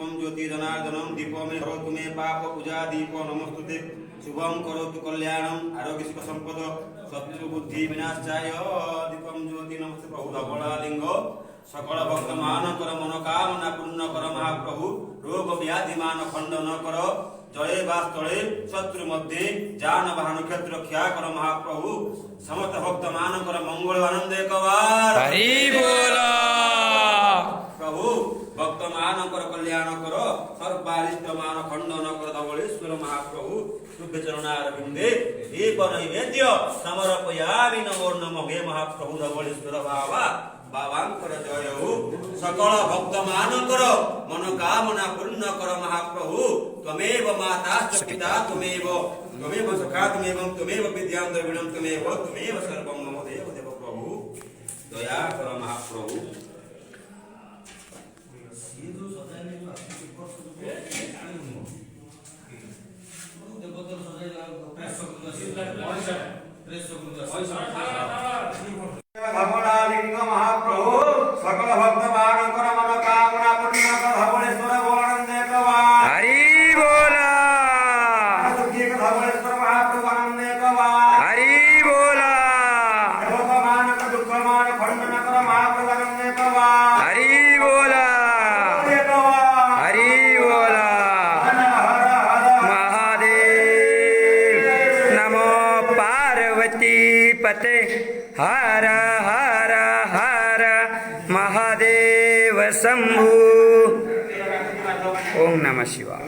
दीपम ज्योति जनार्दनम दीपो में करोतु मे पाप पूजा दीपो नमस्तुते शुभम करोतु कल्याणम आरोग्य सुख संपद शत्रु बुद्धि विनाशाय दीपम ज्योति नमस्ते प्रभु धवलालिंग सकल भक्त मान कर मनोकामना पूर्ण कर महाप्रभु रोग व्याधि मान खंडन कर जय वास्तळे शत्रु मध्य जान वाहन क्षेत्र ख्या कर महाप्रभु समस्त भक्त मान कर मंगल आनंद एक बार हरि बोला प्रभु भक्त मान कर कल्याण कर सर्वारिष्ट मान खंडन कर धवलेश्वर महाप्रभु शुभ चरणारविंदे दीप नैवेद्य समर्पयामि नमो नमः हे महाप्रभु धवलेश्वर बाबा बाबांकर जय हो सकल भक्त मानकर मनोकामना पूर्ण कर महाप्रभु त्वमेव माता पिता त्वमेव सखा त्वमेव विद्यां द्रविणं त्वमेव सर्वं मम देव देव प्रभु दया कर महाप्रभु धवलालिंग महाप्रभु सकल भक्त मानकर मनोकामना पूर्ण कर धवलेश्वर बोलानंद एक बार हरि बोला धवलेश्वर महाप्रभु आनंद एक बार हरि बोला भक्त मानक दुख मान खंडन कर महाप्रभु आनंद एक बार हरि बोला हरि बोला महादेव नमो पार्वती पते हर हर हर महादेव शंभु ओम नमः शिवाय।